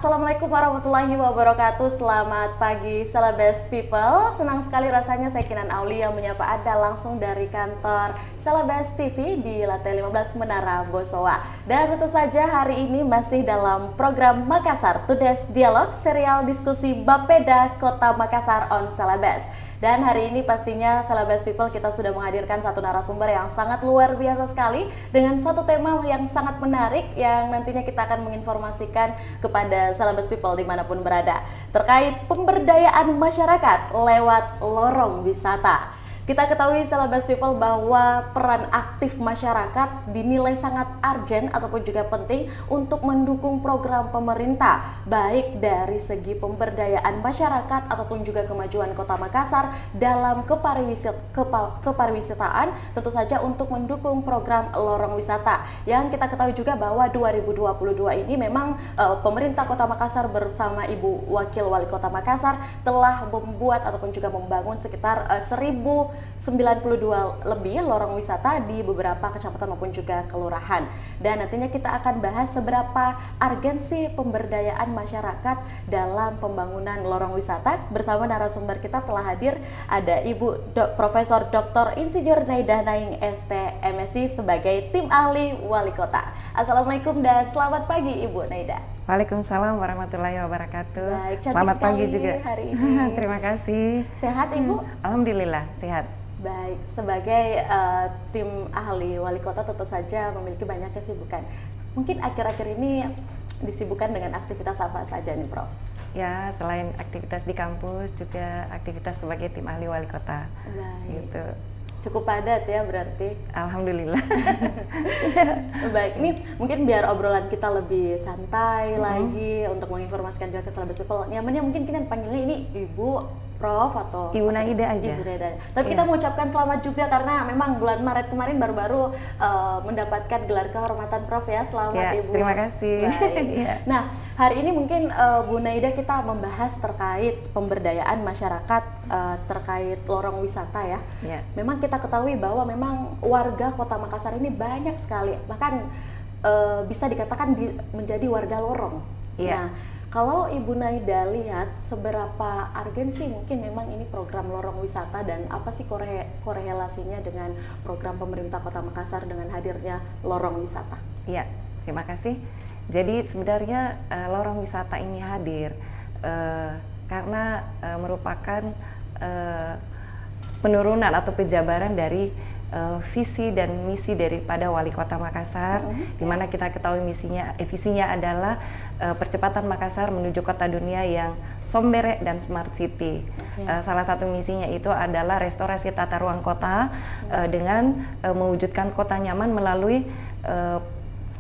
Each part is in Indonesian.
Assalamualaikum warahmatullahi wabarakatuh. Selamat pagi Celebes People. Senang sekali rasanya saya Kinan Aulia menyapa Anda langsung dari kantor Celebes TV di lantai 15 Menara Bosowa. Dan tentu saja hari ini masih dalam program Makassar Today's Dialog, serial diskusi Bapeda Kota Makassar on Celebes. Dan hari ini pastinya Celebes People kita sudah menghadirkan satu narasumber yang sangat luar biasa sekali dengan satu tema yang sangat menarik yang nantinya kita akan menginformasikan kepada Celebes People dimanapun berada terkait pemberdayaan masyarakat lewat lorong wisata. Kita ketahui Celebes People bahwa peran aktif masyarakat dinilai sangat urgent ataupun juga penting untuk mendukung program pemerintah baik dari segi pemberdayaan masyarakat ataupun juga kemajuan Kota Makassar dalam kepariwisataan, tentu saja untuk mendukung program lorong wisata. Yang kita ketahui juga bahwa 2022 ini memang pemerintah Kota Makassar bersama Ibu Wakil Wali Kota Makassar telah membuat ataupun juga membangun sekitar 1092 lebih lorong wisata di beberapa kecamatan maupun juga kelurahan. Dan nantinya kita akan bahas seberapa urgensi pemberdayaan masyarakat dalam pembangunan lorong wisata. Bersama narasumber kita telah hadir ada Ibu Profesor Dr. Insinyur Naida Naing ST MSc sebagai tim ahli Wali Kota. Assalamualaikum dan selamat pagi Ibu Naida. Waalaikumsalam warahmatullahi wabarakatuh. Baik, selamat pagi juga hari ini. Terima kasih. Sehat Ibu? Alhamdulillah sehat. Baik, sebagai tim ahli Wali Kota tentu saja memiliki banyak kesibukan. Mungkin akhir-akhir ini disibukkan dengan aktivitas apa saja nih Prof? Ya, selain aktivitas di kampus juga aktivitas sebagai tim ahli Wali Kota. Baik. Gitu. Cukup padat ya berarti. Alhamdulillah. Baik, ini mungkin biar obrolan kita lebih santai lagi untuk menginformasikan juga ke Celebes People. Nyamannya mungkin kita panggilnya ini Ibu, Prof atau Ibu Naida aja. Ibu Naida. Tapi kita mengucapkan selamat juga karena memang bulan Maret kemarin baru-baru mendapatkan gelar kehormatan Prof ya. Selamat ya, Ibu. Terima kasih. Ya. Nah, hari ini mungkin Bu Naida kita membahas terkait pemberdayaan masyarakat terkait lorong wisata ya. Ya. Memang kita ketahui bahwa memang warga Kota Makassar ini banyak sekali, bahkan bisa dikatakan menjadi warga lorong. Ya. Nah, kalau Ibu Naida lihat seberapa urgensi mungkin memang ini program lorong wisata dan apa sih korelasinya dengan program pemerintah Kota Makassar dengan hadirnya lorong wisata? Iya, terima kasih. Jadi sebenarnya lorong wisata ini hadir karena merupakan penurunan atau penjabaran dari visi dan misi daripada Wali Kota Makassar, di mana kita ketahui visinya adalah percepatan Makassar menuju kota dunia yang sombere dan smart city. Salah satu misinya itu adalah restorasi tata ruang kota dengan mewujudkan kota nyaman melalui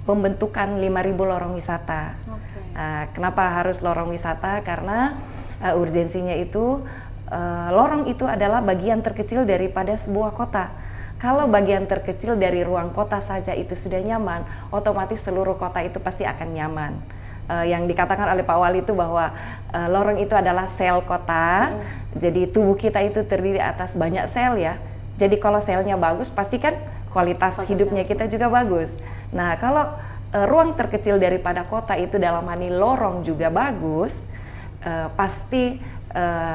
pembentukan 5.000 lorong wisata. Kenapa harus lorong wisata? Karena urgensinya itu lorong itu adalah bagian terkecil daripada sebuah kota. Kalau bagian terkecil dari ruang kota saja itu sudah nyaman, otomatis seluruh kota itu pasti akan nyaman. Yang dikatakan oleh Pak Wali itu bahwa lorong itu adalah sel kota. Jadi tubuh kita itu terdiri atas banyak sel ya. Jadi kalau selnya bagus, pasti kan kualitas hidupnya kita juga bagus. Nah, kalau ruang terkecil daripada kota itu dalam hal ini lorong juga bagus, pasti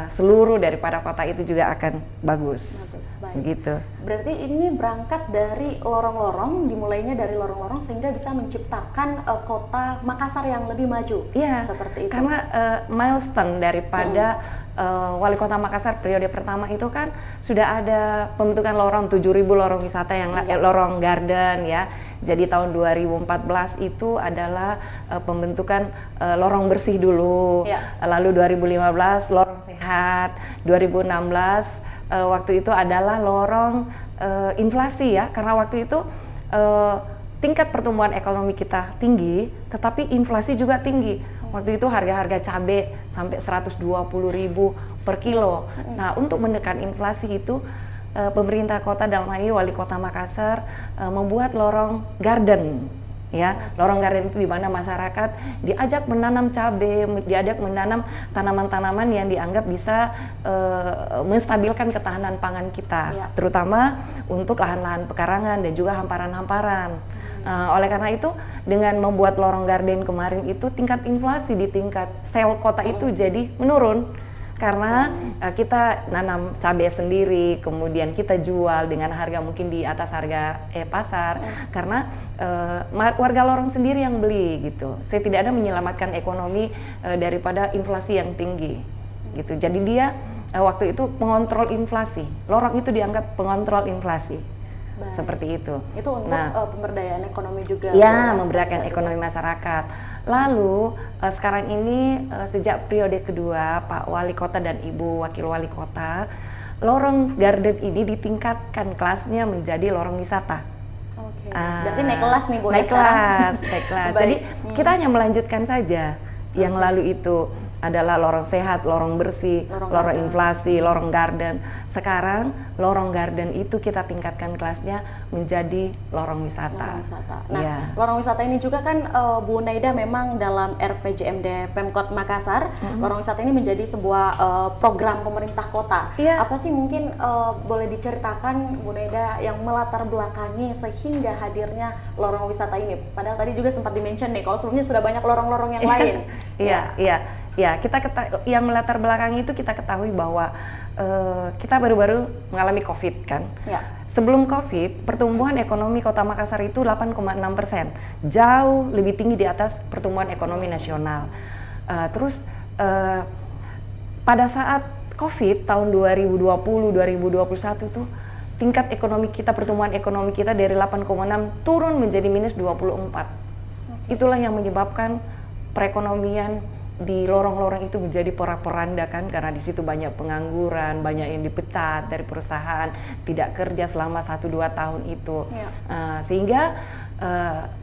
seluruh daripada kota itu juga akan bagus. Begitu. Berarti ini berangkat dari lorong-lorong, dimulainya dari lorong-lorong sehingga bisa menciptakan kota Makassar yang lebih maju. Iya, seperti itu. Karena milestone daripada Wali Kota Makassar periode pertama itu kan sudah ada pembentukan lorong 7.000 lorong wisata yang lorong garden ya. Jadi tahun 2014 itu adalah pembentukan lorong bersih dulu. Lalu 2015 lorong sehat, 2016 waktu itu adalah lorong inflasi ya, karena waktu itu tingkat pertumbuhan ekonomi kita tinggi, tetapi inflasi juga tinggi. Waktu itu harga-harga cabai sampai 120.000 per kilo. Nah, untuk menekan inflasi itu pemerintah kota dalam hal ini Wali Kota Makassar membuat lorong garden. Ya, lorong garden itu di mana masyarakat diajak menanam cabai, diajak menanam tanaman-tanaman yang dianggap bisa menstabilkan ketahanan pangan kita, terutama untuk lahan-lahan pekarangan dan juga hamparan-hamparan. Oleh karena itu, dengan membuat lorong garden kemarin itu, tingkat inflasi di tingkat sel kota itu jadi menurun. Karena kita nanam cabai sendiri, kemudian kita jual dengan harga mungkin di atas harga pasar, karena warga lorong sendiri yang beli gitu. Saya tidak ada menyelamatkan ekonomi daripada inflasi yang tinggi gitu. Jadi dia waktu itu pengontrol inflasi, lorong itu dianggap pengontrol inflasi. Baik. Seperti itu. Itu untuk pemberdayaan ekonomi juga. Ya, memberdayakan ekonomi masyarakat. Lalu sekarang ini sejak periode kedua Pak Wali Kota dan Ibu Wakil Wali Kota, lorong garden ini ditingkatkan kelasnya menjadi lorong wisata. Oke. Berarti naik kelas nih Bu. Naik kelas. Jadi kita hanya melanjutkan saja yang lalu itu. Adalah lorong sehat, lorong bersih, lorong inflasi, lorong garden. Sekarang lorong garden itu kita tingkatkan kelasnya menjadi lorong wisata. Nah, lorong wisata ini juga kan Bu Naida memang dalam RPJMD Pemkot Makassar, lorong wisata ini menjadi sebuah program pemerintah kota. Apa sih mungkin boleh diceritakan Bu Naida yang melatar belakangi sehingga hadirnya lorong wisata ini? Padahal tadi juga sempat di-mention nih, kalau sebelumnya sudah banyak lorong-lorong yang lain. Ya, yang melatar belakang itu kita ketahui bahwa kita baru-baru mengalami COVID kan. Sebelum COVID, pertumbuhan ekonomi Kota Makassar itu 8,6%, jauh lebih tinggi di atas pertumbuhan ekonomi nasional. Pada saat COVID tahun 2020-2021 tuh tingkat ekonomi kita, pertumbuhan ekonomi kita dari 8,6 turun menjadi minus 24. Itulah yang menyebabkan perekonomian di lorong-lorong itu menjadi porak-poranda kan, karena di situ banyak pengangguran, banyak yang dipecat dari perusahaan, tidak kerja selama 1-2 tahun itu. Sehingga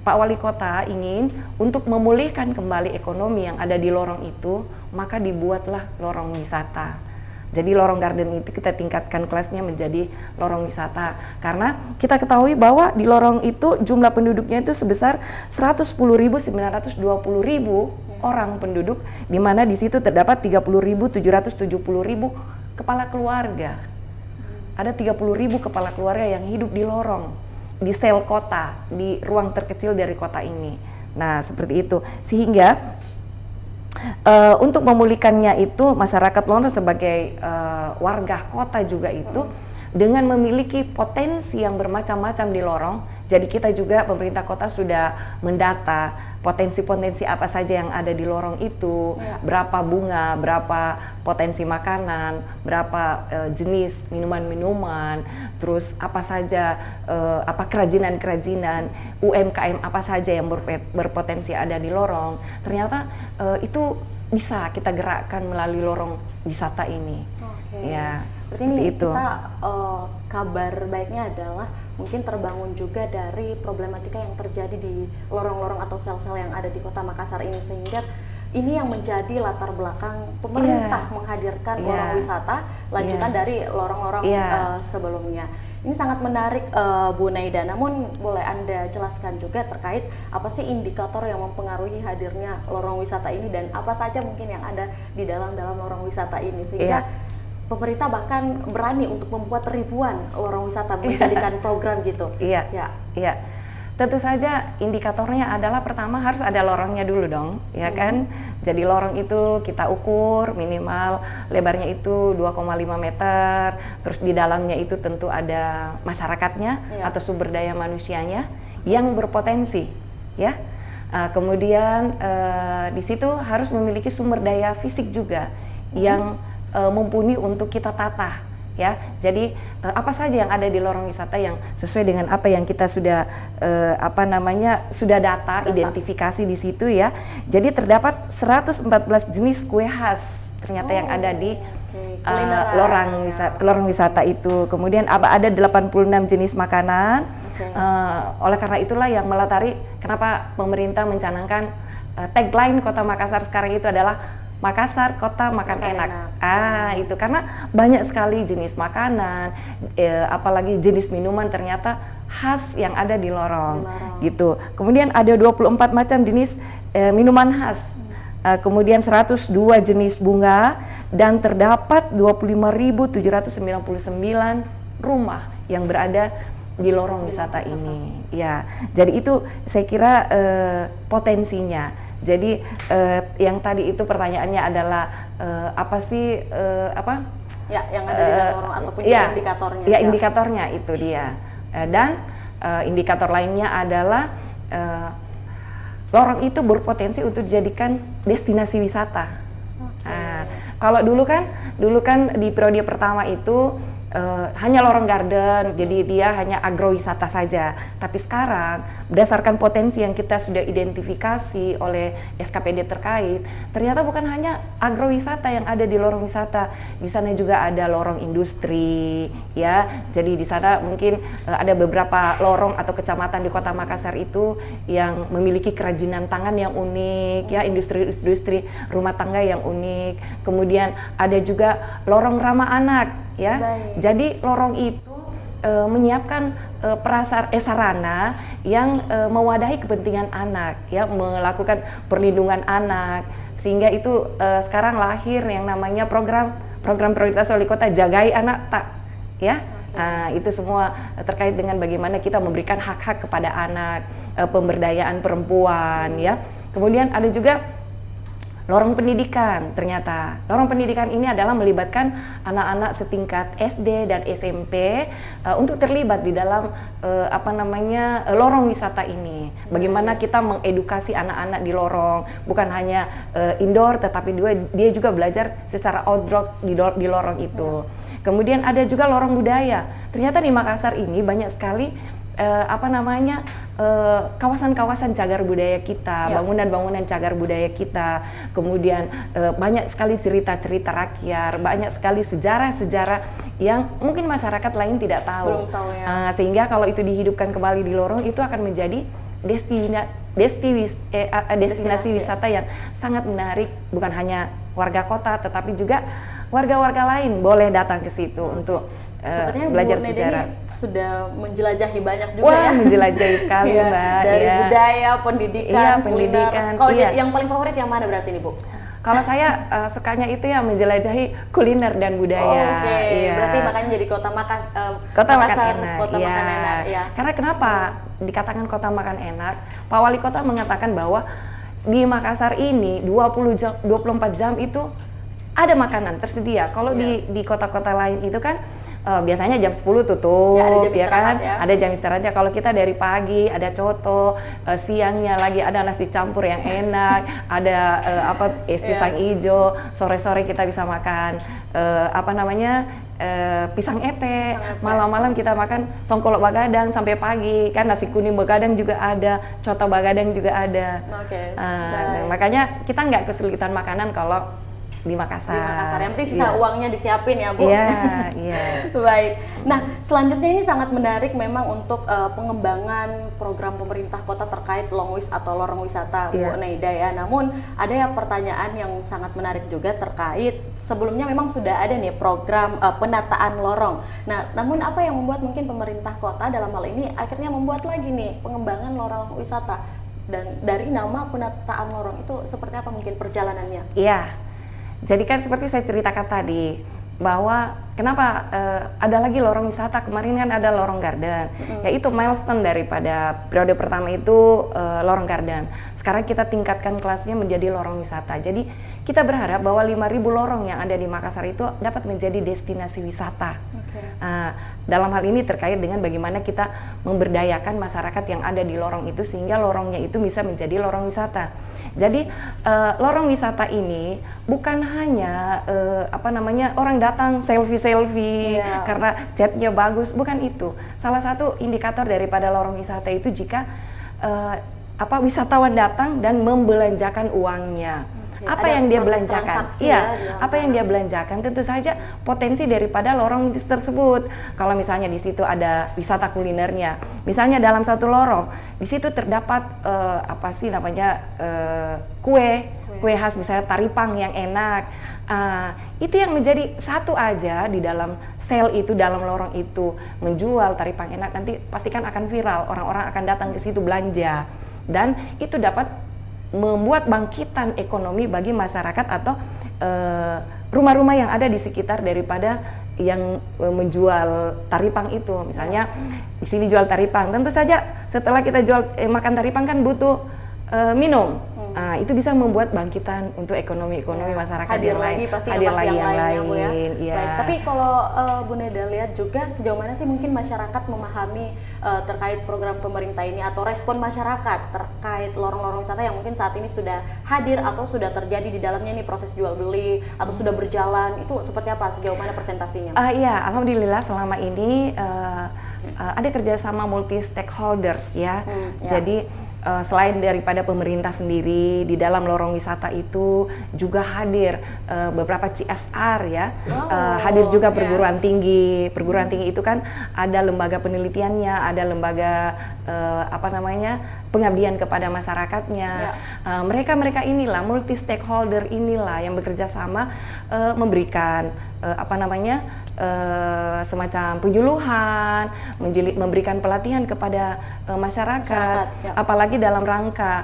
Pak Wali Kota ingin untuk memulihkan kembali ekonomi yang ada di lorong itu, maka dibuatlah lorong wisata. Jadi lorong garden itu kita tingkatkan kelasnya menjadi lorong wisata, karena kita ketahui bahwa di lorong itu jumlah penduduknya itu sebesar 110.920.000 orang penduduk, di mana di situ terdapat 30.770.000 kepala keluarga. Ada 30.000 kepala keluarga yang hidup di lorong, di sel kota, di ruang terkecil dari kota ini. Nah, seperti itu. Sehingga untuk memulihkannya itu masyarakat lorong sebagai warga kota juga itu dengan memiliki potensi yang bermacam-macam di lorong. Jadi kita juga pemerintah kota sudah mendata potensi-potensi apa saja yang ada di lorong itu, berapa bunga, berapa potensi makanan, berapa jenis minuman-minuman, terus apa saja apa kerajinan-kerajinan, UMKM apa saja yang berpotensi ada di lorong. Ternyata itu bisa kita gerakkan melalui lorong wisata ini. Ya, seperti itu. Kita kabar baiknya adalah mungkin terbangun juga dari problematika yang terjadi di lorong-lorong atau sel-sel yang ada di Kota Makassar ini, sehingga ini yang menjadi latar belakang pemerintah menghadirkan lorong wisata lanjutan dari lorong-lorong sebelumnya. Ini sangat menarik Bu Naida, namun boleh Anda jelaskan juga terkait apa sih indikator yang mempengaruhi hadirnya lorong wisata ini dan apa saja mungkin yang ada di dalam lorong wisata ini sehingga pemerintah bahkan berani untuk membuat ribuan lorong wisata menjadikan program gitu. Iya. Tentu saja indikatornya adalah pertama harus ada lorongnya dulu dong, ya kan? Jadi lorong itu kita ukur minimal lebarnya itu 2,5 meter, terus di dalamnya itu tentu ada masyarakatnya atau sumber daya manusianya yang berpotensi, ya. Kemudian di situ harus memiliki sumber daya fisik juga yang mumpuni untuk kita tata, ya. Jadi apa saja yang ada di lorong wisata yang sesuai dengan apa yang kita sudah sudah data identifikasi di situ, ya. Jadi terdapat 114 jenis kue khas ternyata yang ada di lorong wisata itu. Kemudian ada 86 jenis makanan. Oleh karena itulah yang melatari kenapa pemerintah mencanangkan tagline Kota Makassar sekarang itu adalah Makassar Kota Makan Enak. Itu karena banyak sekali jenis makanan, apalagi jenis minuman ternyata khas yang ada di lorong. Gitu. Kemudian ada 24 macam jenis minuman khas. Kemudian 102 jenis bunga dan terdapat 25.799 rumah yang berada di lorong wisata ini. Ya, jadi itu saya kira potensinya. Jadi yang tadi itu pertanyaannya adalah apa sih apa? Ya, yang ada di dalam lorong ataupun juga indikatornya. Ya, indikatornya itu dia. Dan indikator lainnya adalah lorong itu berpotensi untuk dijadikan destinasi wisata. Nah, kalau dulu kan di periode pertama itu hanya lorong garden, jadi dia hanya agrowisata saja. Tapi sekarang berdasarkan potensi yang kita sudah identifikasi oleh SKPD terkait, ternyata bukan hanya agrowisata yang ada di lorong wisata. Di sana juga ada lorong industri, ya. Jadi di sana mungkin ada beberapa lorong atau kecamatan di Kota Makassar itu yang memiliki kerajinan tangan yang unik, ya, industri rumah tangga yang unik. Kemudian ada juga lorong ramah anak. Ya, jadi lorong itu menyiapkan sarana yang mewadahi kepentingan anak, ya, melakukan perlindungan anak, sehingga itu sekarang lahir yang namanya program prioritas wali kota Jagai Anak Tak, ya. Itu semua terkait dengan bagaimana kita memberikan hak-hak kepada anak, pemberdayaan perempuan, ya. Kemudian ada juga lorong pendidikan. Ternyata lorong pendidikan ini adalah melibatkan anak-anak setingkat SD dan SMP untuk terlibat di dalam lorong wisata ini. Bagaimana kita mengedukasi anak-anak di lorong, bukan hanya indoor, tetapi dia juga belajar secara outdoor di lorong itu. Kemudian ada juga lorong budaya. Ternyata di Makassar ini banyak sekali kawasan-kawasan cagar budaya kita, bangunan-bangunan cagar budaya kita, kemudian banyak sekali cerita-cerita rakyat, banyak sekali sejarah-sejarah yang mungkin masyarakat lain tidak tahu. Belum tahu, ya. Sehingga kalau itu dihidupkan kembali di lorong, itu akan menjadi destinasi wisata yang sangat menarik, bukan hanya warga kota, tetapi juga warga-warga lain boleh datang ke situ untuk belajar sejarah. Sudah menjelajahi banyak juga. Wah, menjelajahi sekali, Mbak. Dari budaya, pendidikan, pendidikan. Kalau yang paling favorit yang mana berarti nih, Bu? Kalau saya sukanya itu ya menjelajahi kuliner dan budaya. Iya. Berarti makanya jadi kota makan enak. Kota makan enak. Ya. Karena kenapa dikatakan kota makan enak? Pak Wali Kota mengatakan bahwa di Makassar ini 24 jam itu ada makanan tersedia. Kalau di kota-kota lain itu kan biasanya jam 10 tutup, ada jam istirahatnya. Kalau kita dari pagi ada coto, siangnya lagi ada nasi campur yang enak, ada es pisang hijau, sore-sore kita bisa makan pisang epe, malam-malam kita makan songkolok bagadang sampai pagi, kan nasi kuning bagadang juga ada, coto bagadang juga ada. Makanya kita nggak kesulitan makanan kalau di Makassar. Yang penting sisa uangnya disiapin ya, Bu. Iya. Baik. Nah, selanjutnya ini sangat menarik memang untuk pengembangan program pemerintah kota terkait longwis atau lorong wisata, Bu Neida, ya. Namun ada pertanyaan yang sangat menarik juga terkait sebelumnya memang sudah ada nih program penataan lorong. Nah, namun apa yang membuat mungkin pemerintah kota dalam hal ini akhirnya membuat lagi nih pengembangan lorong wisata, dan dari nama penataan lorong itu seperti apa mungkin perjalanannya? Iya. Jadi kan seperti saya ceritakan tadi, bahwa kenapa ada lagi lorong wisata, kemarin kan ada lorong garden, yaitu milestone daripada periode pertama itu lorong garden. Sekarang kita tingkatkan kelasnya menjadi lorong wisata. Jadi kita berharap bahwa 5.000 lorong yang ada di Makassar itu dapat menjadi destinasi wisata. Dalam hal ini terkait dengan bagaimana kita memberdayakan masyarakat yang ada di lorong itu sehingga lorongnya itu bisa menjadi lorong wisata. Jadi lorong wisata ini bukan hanya orang datang selfie karena catnya bagus, bukan itu. Salah satu indikator daripada lorong wisata itu jika wisatawan datang dan membelanjakan uangnya. Apa yang dia belanjakan? Apa yang dia belanjakan? Tentu saja potensi daripada lorong tersebut. Kalau misalnya di situ ada wisata kulinernya, misalnya dalam satu lorong, di situ terdapat kue khas, misalnya taripang yang enak. Itu yang menjadi satu aja di dalam sel itu, dalam lorong itu menjual taripang enak, nanti pastikan akan viral, orang-orang akan datang ke situ belanja, dan itu dapat membuat bangkitan ekonomi bagi masyarakat atau rumah-rumah yang ada di sekitar daripada yang menjual taripang itu. Misalnya di sini jual taripang. Tentu saja setelah kita jual makan taripang kan butuh minum. Nah, itu bisa membuat bangkitan untuk ekonomi masyarakat hadir yang lain. Lagi pasti hadir lagi yang lain. lain. Ya. Baik, tapi kalau Bu Neda lihat juga sejauh mana sih mungkin masyarakat memahami terkait program pemerintah ini atau respon masyarakat terkait lorong-lorong wisata yang mungkin saat ini sudah hadir atau sudah terjadi di dalamnya nih proses jual beli atau sudah berjalan, itu seperti apa, sejauh mana presentasinya? Iya, alhamdulillah selama ini ada kerjasama multi stakeholders ya. Jadi selain daripada pemerintah sendiri, di dalam lorong wisata itu juga hadir beberapa CSR ya, hadir juga perguruan tinggi. Perguruan tinggi itu kan ada lembaga penelitiannya, ada lembaga pengabdian kepada masyarakatnya. Mereka inilah multi stakeholder inilah yang bekerja sama memberikan semacam penyuluhan, memberikan pelatihan kepada masyarakat. Apalagi dalam rangka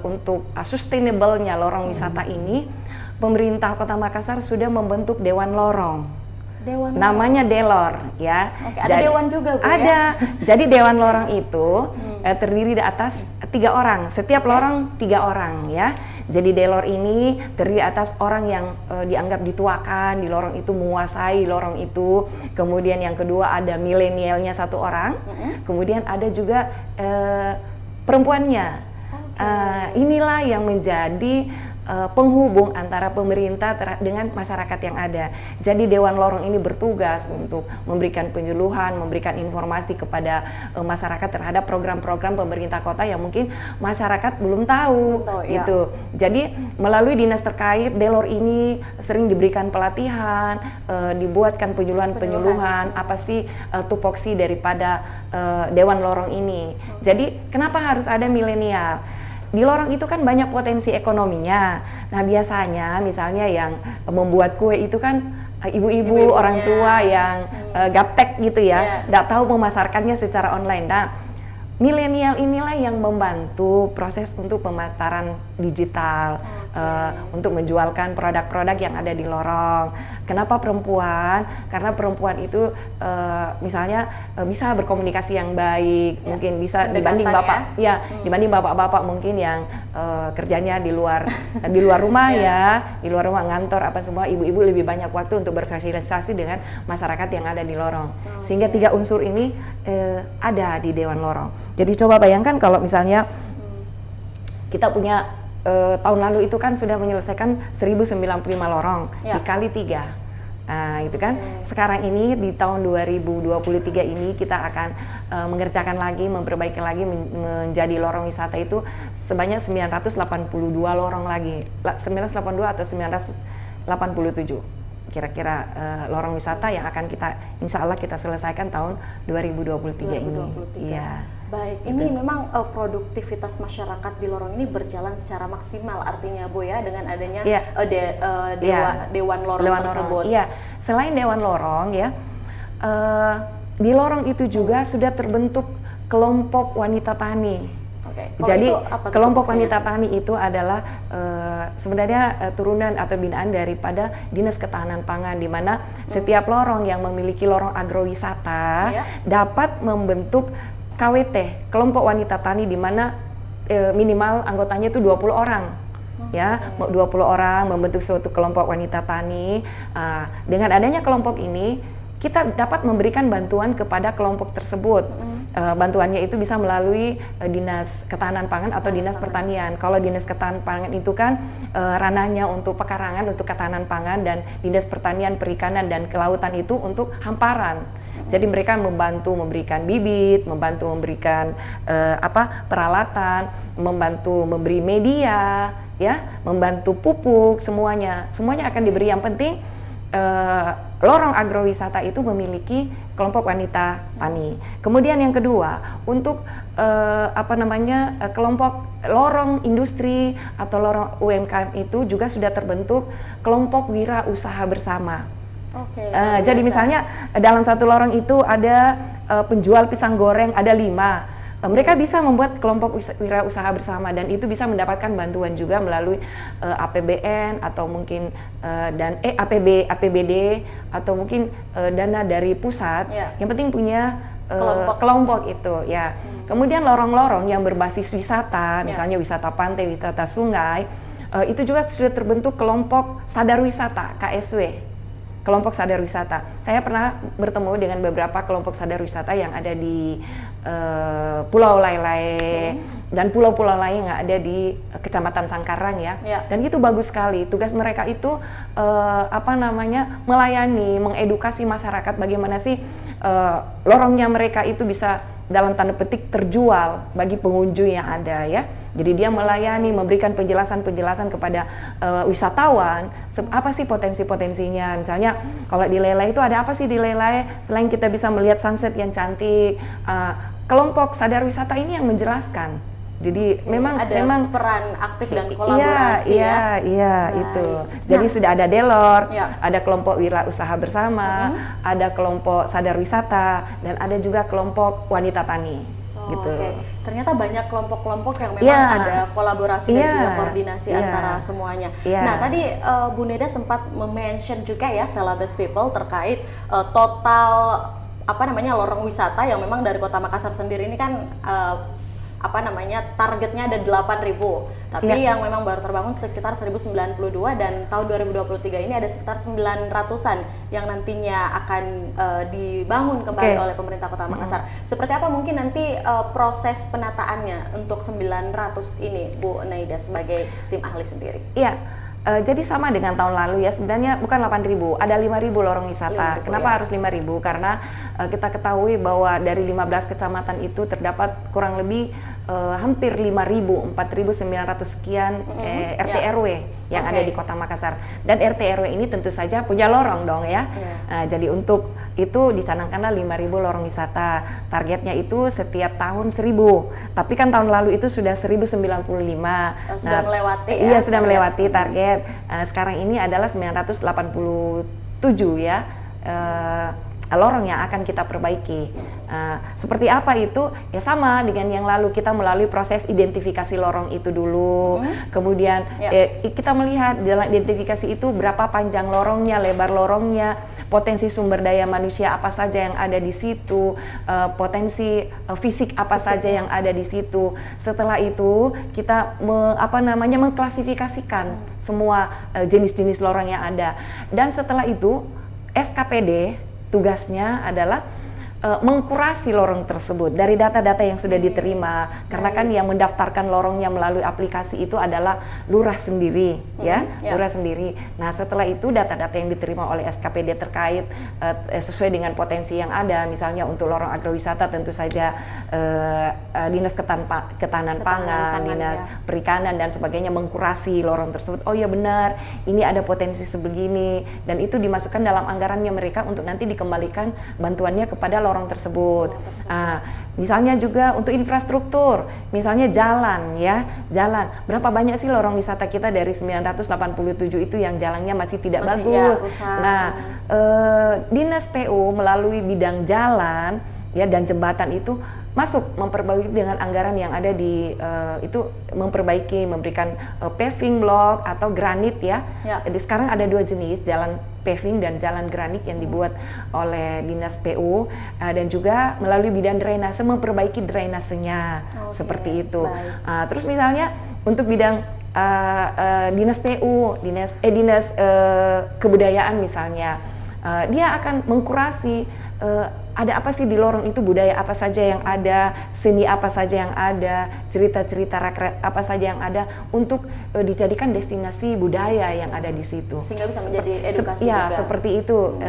untuk sustainable-nya lorong wisata ini, pemerintah Kota Makassar sudah membentuk Dewan Lorong. Namanya Delor ya. Ada dewan juga Bu ada. Jadi Dewan Lorong itu terdiri di atas 3 orang. Setiap lorong 3 orang ya. Jadi Delor ini terdiri atas orang yang dianggap dituakan di lorong itu, menguasai lorong itu. Kemudian yang kedua ada milenialnya 1 orang. Kemudian ada juga perempuannya. Inilah yang menjadi penghubung antara pemerintah dengan masyarakat yang ada. Jadi Dewan Lorong ini bertugas untuk memberikan penyuluhan, memberikan informasi kepada masyarakat terhadap program-program pemerintah kota yang mungkin masyarakat belum tahu gitu. Jadi melalui dinas terkait, Delor ini sering diberikan pelatihan, dibuatkan penyuluhan apa sih tupoksi daripada Dewan Lorong ini. Jadi kenapa harus ada milenial? Di lorong itu kan banyak potensi ekonominya. Nah biasanya misalnya yang membuat kue itu kan ibu-ibu, orang tua yang gaptek gitu ya, nggak tahu memasarkannya secara online. Nah milenial inilah yang membantu proses untuk pemasaran digital, untuk menjualkan produk-produk yang ada di lorong. Kenapa perempuan? Karena perempuan itu misalnya bisa berkomunikasi yang baik, mungkin bisa dibanding bapak, dibanding bapak-bapak mungkin yang kerjanya di luar rumah di luar rumah ngantor apa semua. Ibu-ibu lebih banyak waktu untuk bersosialisasi dengan masyarakat yang ada di lorong. Sehingga 3 unsur ini ada di Dewan Lorong. Jadi coba bayangkan kalau misalnya kita punya tahun lalu itu kan sudah menyelesaikan 1095 lorong dikali 3. Nah itu kan sekarang ini di tahun 2023 ini kita akan mengerjakan lagi, memperbaiki lagi menjadi lorong wisata itu sebanyak 982 lorong lagi, 982 atau 987 kira-kira lorong wisata yang akan kita insya Allah kita selesaikan tahun 2023 ini. Iya. Baik, ini memang produktivitas masyarakat di lorong ini berjalan secara maksimal artinya Bu ya, dengan adanya Dewan Lorong tersebut. Iya, selain Dewan Lorong ya, di lorong itu juga sudah terbentuk kelompok wanita tani. Jadi kelompok wanita tani itu adalah sebenarnya turunan atau binaan daripada Dinas Ketahanan Pangan, di mana setiap lorong yang memiliki lorong agrowisata dapat membentuk KWT, kelompok wanita tani, di mana minimal anggotanya itu 20 orang. Ya, 20 orang membentuk suatu kelompok wanita tani. Dengan adanya kelompok ini, kita dapat memberikan bantuan kepada kelompok tersebut. Bantuannya itu bisa melalui Dinas Ketahanan Pangan atau Dinas Pertanian. Kalau Dinas Ketahanan Pangan itu kan ranahnya untuk pekarangan, untuk ketahanan pangan, dan Dinas Pertanian, Perikanan, dan Kelautan itu untuk hamparan. Jadi mereka membantu memberikan bibit, membantu memberikan peralatan, membantu memberi media, ya, membantu pupuk, semuanya akan diberi. Yang penting lorong agrowisata itu memiliki kelompok wanita tani. Kemudian yang kedua, untuk kelompok lorong industri atau lorong UMKM itu juga sudah terbentuk kelompok wirausaha bersama. Jadi misalnya dalam satu lorong itu ada penjual pisang goreng ada 5. Mereka bisa membuat kelompok wirausaha bersama, dan itu bisa mendapatkan bantuan juga melalui APBN atau mungkin APBD atau mungkin dana dari pusat. Yang penting punya kelompok itu ya. Kemudian lorong-lorong yang berbasis wisata, misalnya wisata pantai, wisata sungai, itu juga sudah terbentuk kelompok sadar wisata (KSW). Kelompok sadar wisata. Saya pernah bertemu dengan beberapa kelompok sadar wisata yang ada di Pulau Lai-Lai dan pulau-pulau lain yang ada di Kecamatan Sangkarang ya. Dan itu bagus sekali. Tugas mereka itu melayani, mengedukasi masyarakat bagaimana sih lorongnya mereka itu bisa dalam tanda petik terjual bagi pengunjung yang ada ya. Jadi dia melayani, memberikan penjelasan-penjelasan kepada wisatawan apa sih potensi-potensinya. Misalnya kalau di Lelai itu ada apa sih di Lelai selain kita bisa melihat sunset yang cantik. Kelompok sadar wisata ini yang menjelaskan. Jadi memang peran aktif dan kolaborasi itu. Jadi sudah ada Delor, ada kelompok wirausaha bersama, ada kelompok sadar wisata, dan ada juga kelompok wanita tani. Gitu. Ternyata banyak kelompok-kelompok yang memang ada kolaborasi dan juga koordinasi antara semuanya. Nah, tadi Bu Neda sempat mention juga ya Celebes People terkait total lorong wisata yang memang dari Kota Makassar sendiri ini kan targetnya ada 8.000, tapi yang memang baru terbangun sekitar 1.092 dan tahun 2023 ini ada sekitar 900-an yang nantinya akan dibangun kembali oleh pemerintah Kota Makassar. Seperti apa mungkin nanti proses penataannya untuk 900 ini, Bu Naida sebagai tim ahli sendiri? Jadi sama dengan tahun lalu ya, sebenarnya bukan 8.000, ada 5.000 lorong wisata. Kenapa harus 5.000? Karena kita ketahui bahwa dari 15 kecamatan itu terdapat kurang lebih hampir 5.000, 4.900 sekian RT RW yang ada di Kota Makassar. Dan RT RW ini tentu saja punya lorong dong ya. Jadi untuk itu dicanangkanlah 5.000 lorong wisata. Targetnya itu setiap tahun 1.000. Tapi kan tahun lalu itu sudah 1.095. Sudah melewati ya? Iya, sudah melewati target. Sekarang ini adalah 987 ya. Lorong yang akan kita perbaiki. Seperti apa itu? Ya sama dengan yang lalu, kita melalui proses identifikasi lorong itu dulu. Kemudian kita melihat dalam identifikasi itu berapa panjang lorongnya, lebar lorongnya, potensi sumber daya manusia apa saja yang ada di situ, potensi fisik apa saja yang ada di situ. Setelah itu kita mengklasifikasikan semua jenis-jenis lorong yang ada. Dan setelah itu SKPD tugasnya adalah mengkurasi lorong tersebut dari data-data yang sudah diterima, karena kan yang mendaftarkan lorongnya melalui aplikasi itu adalah lurah sendiri lurah sendiri. Nah, setelah itu data-data yang diterima oleh SKPD terkait sesuai dengan potensi yang ada, misalnya untuk lorong agrowisata tentu saja Dinas Ketahanan Pangan, Dinas Perikanan dan sebagainya mengkurasi lorong tersebut. Oh ya benar, ini ada potensi sebegini, dan itu dimasukkan dalam anggarannya mereka untuk nanti dikembalikan bantuannya kepada lorong tersebut. Misalnya juga untuk infrastruktur, misalnya jalan. Berapa banyak sih lorong wisata kita dari 987 itu yang jalannya masih tidak bagus. Nah, Dinas PU melalui bidang jalan dan jembatan itu masuk memperbaiki dengan anggaran yang ada di itu memperbaiki, memberikan paving block atau granit Jadi sekarang ada dua jenis, jalan paving dan jalan granit yang dibuat oleh Dinas PU, dan juga melalui bidang drainase memperbaiki drainasenya seperti itu. Terus misalnya untuk bidang Dinas PU, Dinas Kebudayaan misalnya, dia akan mengkurasi ada apa sih di lorong itu, budaya apa saja yang ada, seni apa saja yang ada, cerita-cerita rakyat apa saja yang ada untuk dijadikan destinasi budaya yang ada di situ. Sehingga bisa menjadi edukasi juga. Seperti itu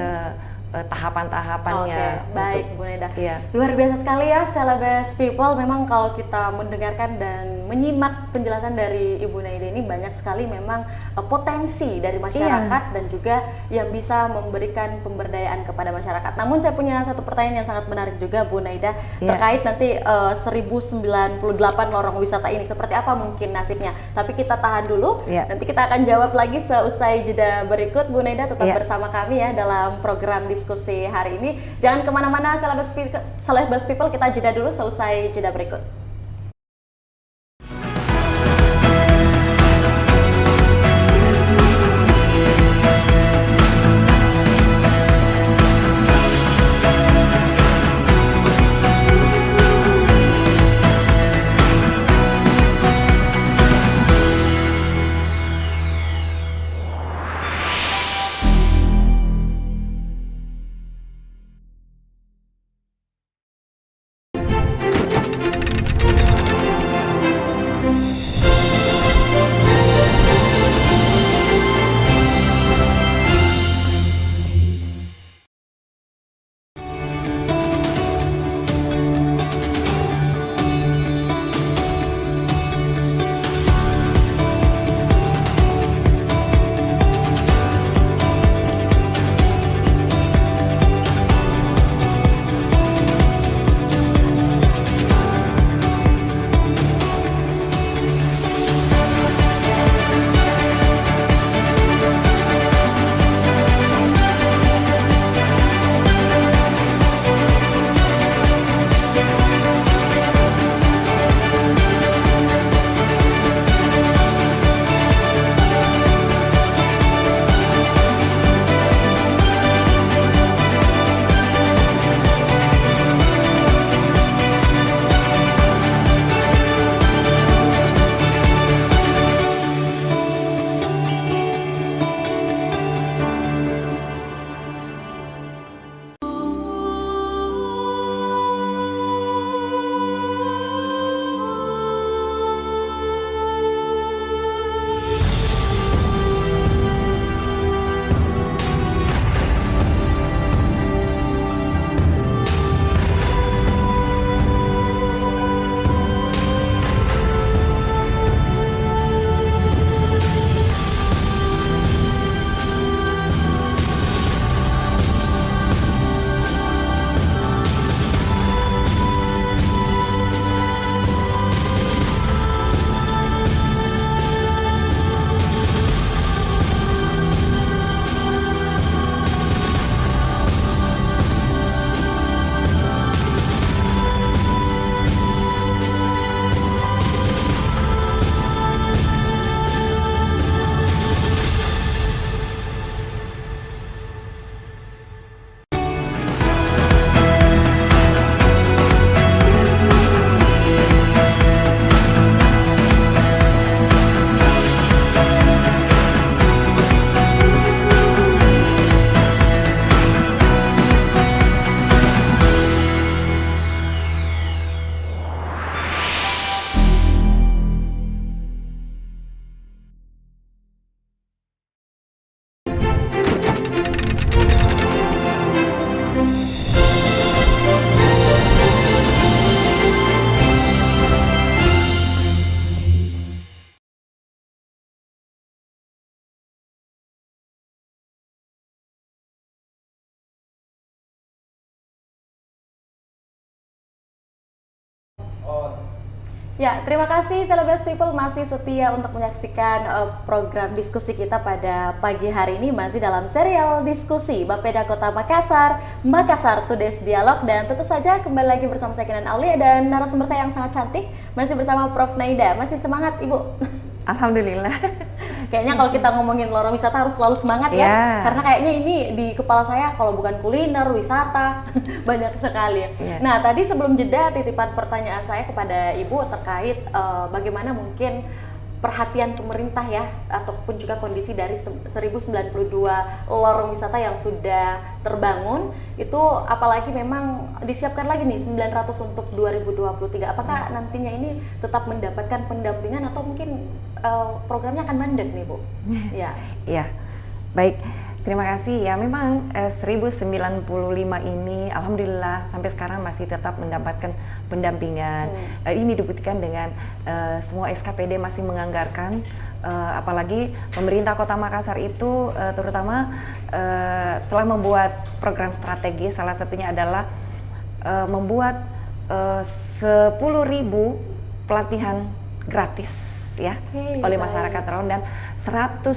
tahapan-tahapannya. Baik, Bu Neda. Luar biasa sekali ya Celebes People. Memang kalau kita mendengarkan dan menyimak penjelasan dari Ibu Naida ini, banyak sekali memang potensi dari masyarakat dan juga yang bisa memberikan pemberdayaan kepada masyarakat. Namun saya punya satu pertanyaan yang sangat menarik juga, Bu Naida, terkait nanti 1098 lorong wisata ini seperti apa mungkin nasibnya. Tapi kita tahan dulu. Nanti kita akan jawab lagi seusai jeda berikut. Bu Naida tetap bersama kami ya dalam program diskusi hari ini. Jangan kemana-mana Celebes People, kita jeda dulu seusai jeda berikut. Ya, terima kasih Celebes People masih setia untuk menyaksikan program diskusi kita pada pagi hari ini, masih dalam serial diskusi Bapeda Kota Makassar, Makassar Today's Dialog, dan tentu saja kembali lagi bersama saya Kinan Aulia dan narasumber saya yang sangat cantik, masih bersama Prof. Naida. Masih semangat Ibu? Alhamdulillah. Kayaknya kalau kita ngomongin lorong wisata harus selalu semangat ya, karena kayaknya ini di kepala saya kalau bukan kuliner, wisata, banyak sekali. Nah, tadi sebelum jeda titipan pertanyaan saya kepada Ibu terkait bagaimana mungkin perhatian pemerintah ya, ataupun juga kondisi dari 1092 lorong wisata yang sudah terbangun, itu apalagi memang disiapkan lagi nih 900 untuk 2023. Apakah nantinya ini tetap mendapatkan pendampingan atau mungkin programnya akan mandek nih Bu? Ya. Ya, baik. Terima kasih. Ya, memang 1095 ini alhamdulillah sampai sekarang masih tetap mendapatkan pendampingan. Ini dibuktikan dengan semua SKPD masih menganggarkan, apalagi pemerintah Kota Makassar itu terutama telah membuat program strategi, salah satunya adalah membuat 10.000 pelatihan gratis ya oleh masyarakat Lorong dan 100.000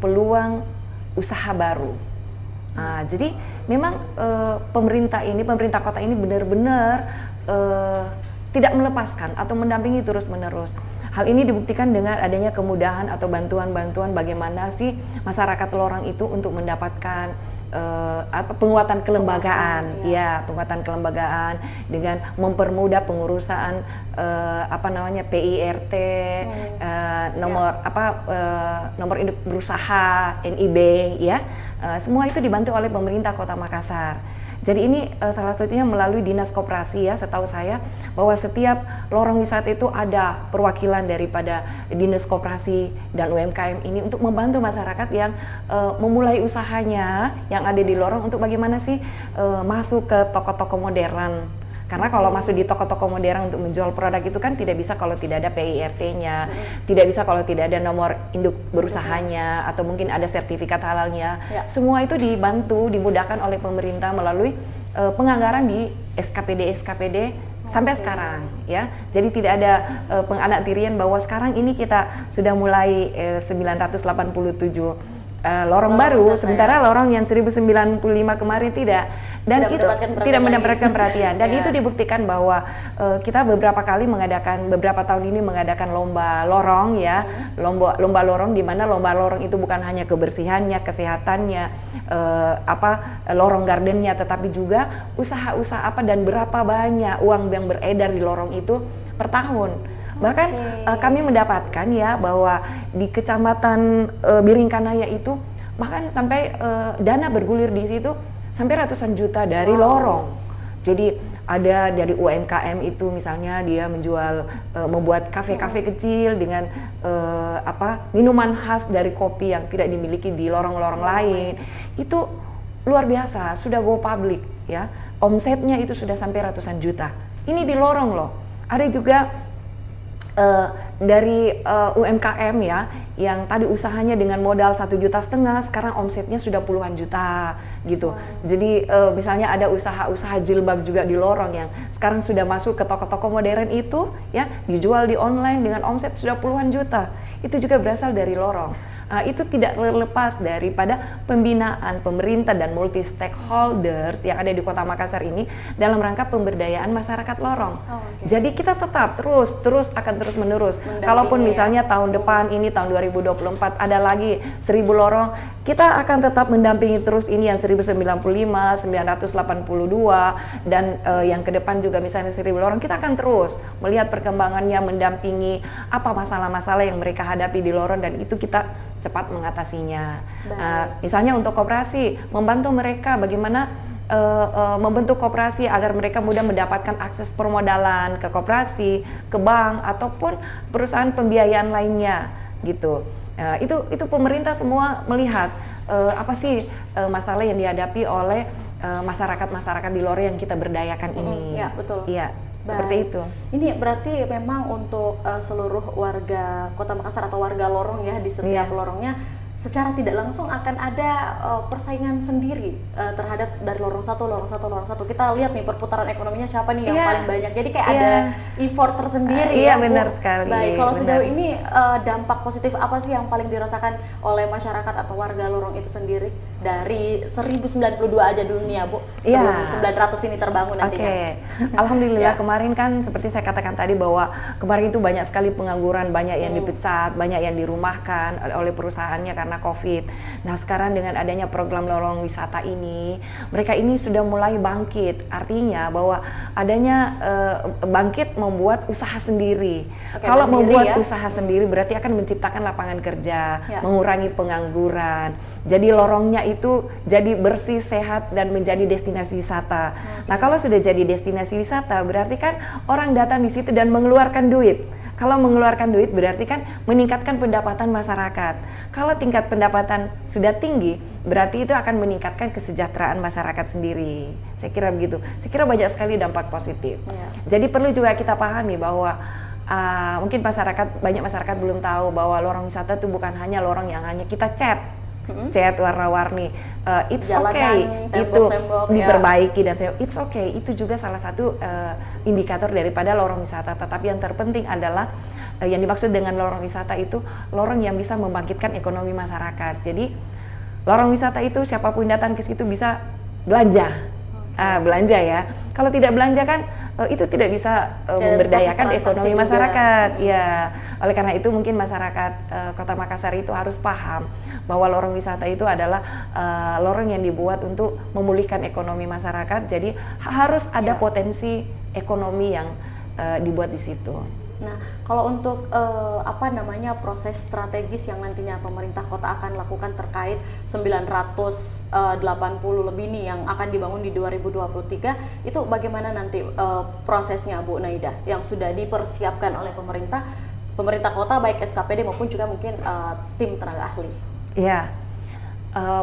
peluang usaha baru. Nah, jadi memang pemerintah kota ini benar-benar tidak melepaskan atau mendampingi terus-menerus. Hal ini dibuktikan dengan adanya kemudahan atau bantuan-bantuan bagaimana sih masyarakat Lorong itu untuk mendapatkan penguatan kelembagaan, penguatan kelembagaan dengan mempermudah pengurusan PIRT, nomor induk berusaha, NIB, semua itu dibantu oleh pemerintah Kota Makassar. Jadi ini salah satunya melalui Dinas Koperasi ya, setahu saya bahwa setiap lorong wisata itu ada perwakilan daripada Dinas Koperasi dan UMKM ini untuk membantu masyarakat yang memulai usahanya yang ada di lorong untuk bagaimana sih masuk ke toko-toko modern. Karena kalau masuk di toko-toko modern untuk menjual produk itu kan tidak bisa kalau tidak ada PIRT-nya, tidak bisa kalau tidak ada nomor induk berusahanya, atau mungkin ada sertifikat halalnya. Semua itu dibantu, dimudahkan oleh pemerintah melalui penganggaran di SKPD sampai sekarang ya. Jadi tidak ada penganaktirian bahwa sekarang ini kita sudah mulai 987 lorong baru, sementara lorong yang 1095 kemarin tidak, dan itu tidak mendapatkan perhatian. Dan itu dibuktikan bahwa kita beberapa tahun ini mengadakan lomba lorong ya, lomba lorong, di mana lomba lorong itu bukan hanya kebersihannya, kesehatannya, lorong gardennya, tetapi juga usaha-usaha dan berapa banyak uang yang beredar di lorong itu per tahun. Bahkan kami mendapatkan ya bahwa di Kecamatan Biringkanaya itu bahkan sampai dana bergulir di situ sampai ratusan juta dari lorong. Jadi ada dari UMKM itu misalnya dia membuat kafe-kafe kecil dengan minuman khas dari kopi yang tidak dimiliki di lorong-lorong lain. Itu luar biasa, sudah go public ya. Omsetnya itu sudah sampai ratusan juta. Ini di lorong loh. Ada juga dari UMKM ya, yang tadi usahanya dengan modal 1,5 juta, sekarang omsetnya sudah puluhan juta gitu. Jadi misalnya ada usaha-usaha jilbab juga di lorong yang sekarang sudah masuk ke toko-toko modern itu ya, dijual di online dengan omset sudah puluhan juta. Itu juga berasal dari lorong. Itu tidak lepas daripada pembinaan pemerintah dan multi stakeholders yang ada di Kota Makassar ini dalam rangka pemberdayaan masyarakat lorong. Jadi kita tetap akan terus menerus. Kalaupun misalnya tahun depan ini tahun 2024 ada lagi 1000 lorong, kita akan tetap mendampingi terus ini yang 1095, 982 dan yang ke depan juga misalnya 1000 lorong. Kita akan terus melihat perkembangannya, mendampingi apa masalah-masalah yang mereka hadapi di lorong, dan itu kita cepat mengatasinya. Misalnya untuk koperasi, membantu mereka bagaimana membentuk koperasi agar mereka mudah mendapatkan akses permodalan ke koperasi, ke bank ataupun perusahaan pembiayaan lainnya gitu. Itu pemerintah semua melihat apa sih masalah yang dihadapi oleh masyarakat di lorong yang kita berdayakan ini. Ya, betul. Iya. Seperti itu. Ini berarti memang untuk seluruh warga Kota Makassar atau warga lorong ya, di setiap lorongnya secara tidak langsung akan ada persaingan sendiri terhadap dari lorong satu. Kita lihat nih perputaran ekonominya siapa nih yang paling banyak. Jadi kayak ada effort tersendiri. Iya, benar sekali. Baik, kalau sejauh ini dampak positif apa sih yang paling dirasakan oleh masyarakat atau warga lorong itu sendiri dari 1092 aja dunia, Bu, sebelum 900 ini terbangun nantinya? Alhamdulillah kemarin kan seperti saya katakan tadi bahwa kemarin itu banyak sekali pengangguran, banyak yang dipecat, banyak yang dirumahkan oleh perusahaannya karena COVID. Nah sekarang dengan adanya program lorong wisata ini, mereka ini sudah mulai bangkit. Artinya bahwa adanya bangkit membuat usaha sendiri. Kalau membuat usaha sendiri berarti akan menciptakan lapangan kerja, mengurangi pengangguran. Jadi lorongnya itu jadi bersih, sehat, dan menjadi destinasi wisata. Nah kalau sudah jadi destinasi wisata berarti kan orang datang di situ dan mengeluarkan duit. Kalau mengeluarkan duit berarti kan meningkatkan pendapatan masyarakat. Kalau tingkat pendapatan sudah tinggi, berarti itu akan meningkatkan kesejahteraan masyarakat sendiri. Saya kira begitu. Saya kira banyak sekali dampak positif. Jadi perlu juga kita pahami bahwa mungkin banyak masyarakat belum tahu bahwa lorong wisata itu bukan hanya lorong yang hanya kita cat warna-warni, it's okay itu diperbaiki dan it's okay, itu juga salah satu indikator daripada lorong wisata. Tetapi yang terpenting adalah yang dimaksud dengan lorong wisata itu lorong yang bisa membangkitkan ekonomi masyarakat. Jadi lorong wisata itu siapapun datang ke situ bisa belanja. Belanja ya. Kalau tidak belanja kan itu tidak bisa memberdayakan ekonomi masyarakat. Ya, oleh karena itu mungkin masyarakat Kota Makassar itu harus paham bahwa lorong wisata itu adalah lorong yang dibuat untuk memulihkan ekonomi masyarakat. Jadi harus ada potensi ekonomi yang dibuat di situ. Nah, kalau untuk proses strategis yang nantinya pemerintah kota akan lakukan terkait 980 lebih nih yang akan dibangun di 2023, itu bagaimana nanti prosesnya, Bu Naida, yang sudah dipersiapkan oleh pemerintah kota baik SKPD maupun juga mungkin tim tenaga ahli? Iya.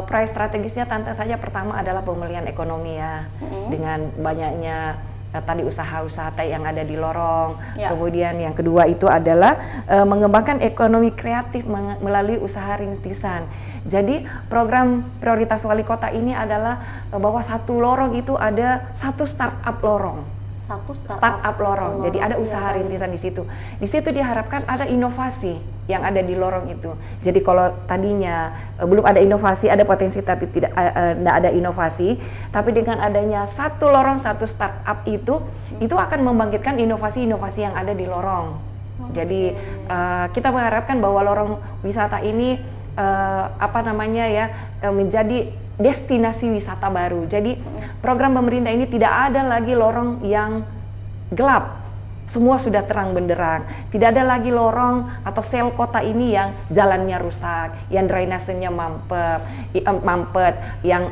Proyek strategisnya tentu saja pertama adalah pemulihan ekonomi ya, dengan banyaknya tadi usaha-usaha yang ada di lorong. Kemudian yang kedua itu adalah mengembangkan ekonomi kreatif melalui usaha rintisan. Jadi program prioritas wali kota ini adalah bahwa satu lorong itu ada satu startup lorong. Startup lorong. Jadi ada usaha rintisan di situ. Di situ diharapkan ada inovasi yang ada di lorong itu. Jadi kalau tadinya belum ada inovasi, ada potensi tapi tidak ada inovasi, tapi dengan adanya satu lorong, satu startup itu akan membangkitkan inovasi-inovasi yang ada di lorong. Jadi kita mengharapkan bahwa lorong wisata ini menjadi destinasi wisata baru. Jadi program pemerintah ini tidak ada lagi lorong yang gelap. Semua sudah terang benderang. Tidak ada lagi lorong atau sel kota ini yang jalannya rusak, yang drainasenya mampet, yang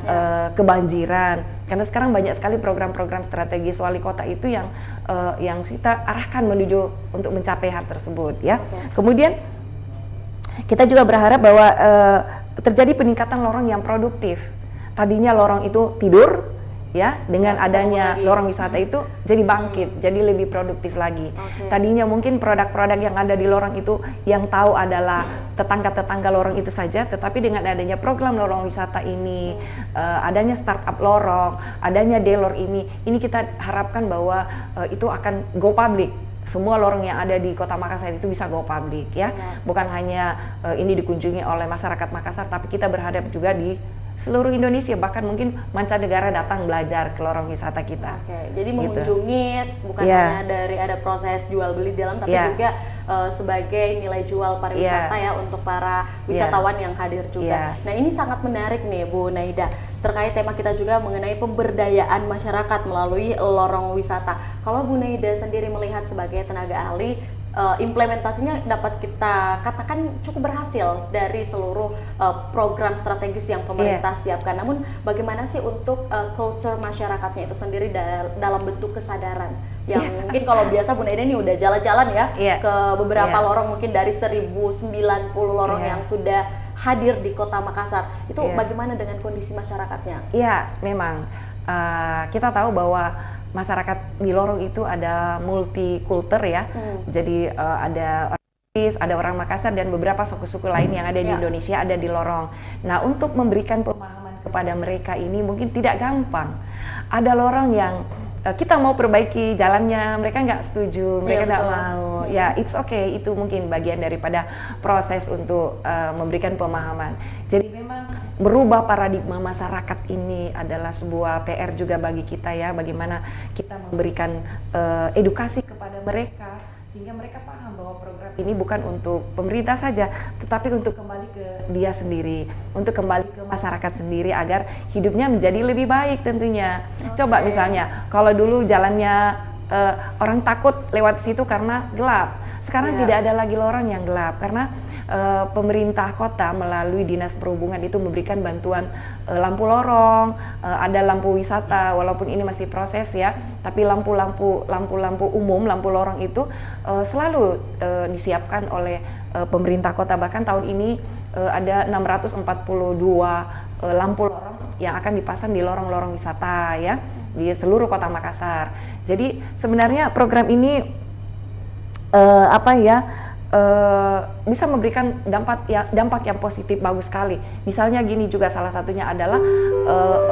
kebanjiran. Karena sekarang banyak sekali program-program strategis wali kota itu yang kita arahkan menuju untuk mencapai hal tersebut ya. Kemudian kita juga berharap bahwa terjadi peningkatan lorong yang produktif. Tadinya lorong itu tidur, ya, dengan adanya lorong wisata itu jadi bangkit, jadi lebih produktif lagi. Tadinya mungkin produk-produk yang ada di lorong itu yang tahu adalah tetangga-tetangga lorong itu saja, tetapi dengan adanya program lorong wisata ini, adanya startup lorong, adanya Delor ini kita harapkan bahwa itu akan go public. Semua lorong yang ada di Kota Makassar itu bisa go public ya. Bukan hanya ini dikunjungi oleh masyarakat Makassar, tapi kita berharap juga di seluruh Indonesia, bahkan mungkin mancanegara datang belajar ke lorong wisata kita. Jadi mengunjungi bukan hanya dari ada proses jual beli di dalam, tapi juga sebagai nilai jual pariwisata ya untuk para wisatawan yang hadir juga. Nah ini sangat menarik nih Bu Naida, terkait tema kita juga mengenai pemberdayaan masyarakat melalui lorong wisata. Kalau Bu Naida sendiri melihat sebagai tenaga ahli, implementasinya dapat kita katakan cukup berhasil dari seluruh program strategis yang pemerintah siapkan. Namun bagaimana sih untuk culture masyarakatnya itu sendiri dalam bentuk kesadaran? Yang mungkin kalau biasa Bu Naida ini udah jalan-jalan ya ke beberapa lorong, mungkin dari 1090 lorong yang sudah hadir di Kota Makassar. Itu bagaimana dengan kondisi masyarakatnya? Iya, memang kita tahu bahwa masyarakat di lorong itu ada multikultur ya. Jadi ada orang ada orang Makassar dan beberapa suku-suku lain yang ada di Indonesia ada di lorong. Nah, untuk memberikan pemahaman kepada mereka ini mungkin tidak gampang. Ada lorong yang kita mau perbaiki jalannya, mereka nggak setuju, mereka nggak mau. Ya, it's okay, itu mungkin bagian daripada proses untuk memberikan pemahaman. Jadi memang merubah paradigma masyarakat ini adalah sebuah PR juga bagi kita ya, bagaimana kita memberikan edukasi kepada mereka sehingga mereka paham bahwa program ini bukan untuk pemerintah saja, tetapi untuk kembali ke dia sendiri, untuk kembali ke masyarakat sendiri agar hidupnya menjadi lebih baik tentunya. Coba misalnya, kalau dulu jalannya orang takut lewat situ karena gelap, sekarang tidak ada lagi lorong yang gelap karena pemerintah kota melalui Dinas Perhubungan itu memberikan bantuan lampu lorong, ada lampu wisata walaupun ini masih proses ya, tapi lampu-lampu umum, lampu lorong itu selalu disiapkan oleh pemerintah kota. Bahkan tahun ini ada 642 lampu lorong yang akan dipasang di lorong-lorong wisata ya di seluruh kota Makassar. Jadi sebenarnya program ini bisa memberikan dampak yang positif bagus sekali. Misalnya gini juga salah satunya adalah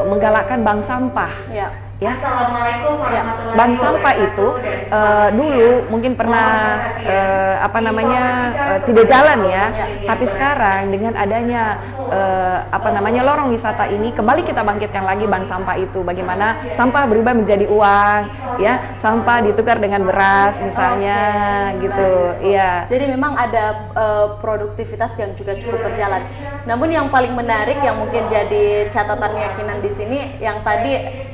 menggalakkan bank sampah. Ya. Assalamualaikum warahmatullahi wabarakatuh. Bank sampah itu dulu mungkin pernah tidak jalan ya, tapi sekarang dengan adanya lorong wisata ini kembali kita bangkitkan lagi bank sampah itu. Bagaimana sampah berubah menjadi uang, ya, sampah ditukar dengan beras misalnya, gitu. Iya. Jadi memang ada produktivitas yang juga cukup berjalan. Namun yang paling menarik yang mungkin jadi catatan keyakinan di sini yang tadi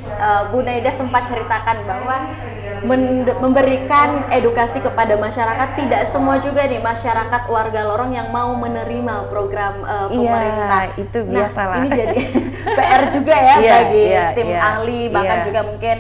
Bu Naida sempat ceritakan bahwa memberikan edukasi kepada masyarakat, tidak semua juga nih masyarakat warga lorong yang mau menerima program pemerintah. Iya, itu biasalah. Nah, ini jadi PR juga ya bagi tim ahli, bahkan juga mungkin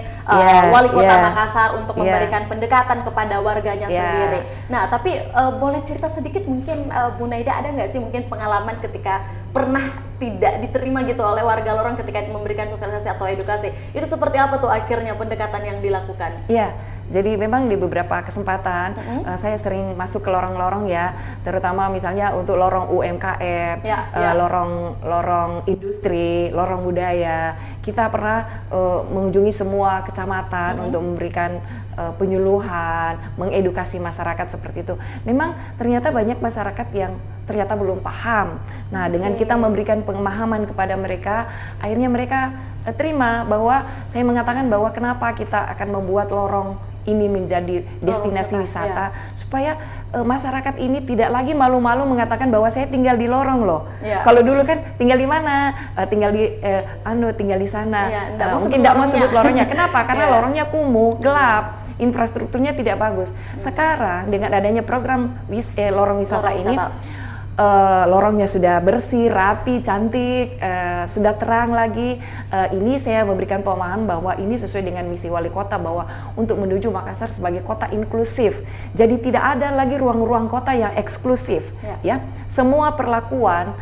wali kota Makassar untuk memberikan pendekatan kepada warganya sendiri. Nah, tapi boleh cerita sedikit mungkin Bu Naida, ada nggak sih mungkin pengalaman ketika pernah tidak diterima gitu oleh warga lorong ketika memberikan sosialisasi atau edukasi? Itu seperti apa tuh akhirnya pendekatan yang dilakukan? Iya, jadi memang di beberapa kesempatan saya sering masuk ke lorong-lorong ya, terutama misalnya untuk lorong UMKM, lorong industri, lorong budaya. Kita pernah mengunjungi semua kecamatan untuk memberikan penyuluhan, mengedukasi masyarakat seperti itu. Memang ternyata banyak masyarakat yang ternyata belum paham. Nah, dengan kita memberikan pemahaman kepada mereka, akhirnya mereka terima bahwa saya mengatakan bahwa kenapa kita akan membuat lorong ini menjadi destinasi wisata, supaya masyarakat ini tidak lagi malu-malu mengatakan bahwa saya tinggal di lorong loh. Kalau dulu kan tinggal di mana, tinggal di sana, mungkin tidak mau sebut lorongnya. Kenapa? Karena lorongnya kumuh, gelap, infrastrukturnya tidak bagus. Sekarang dengan adanya program lorong wisata ini, lorongnya sudah bersih, rapi, cantik, sudah terang lagi. Ini saya memberikan pemahaman bahwa ini sesuai dengan misi wali kota bahwa untuk menuju Makassar sebagai kota inklusif. Jadi tidak ada lagi ruang-ruang kota yang eksklusif, ya. Semua perlakuan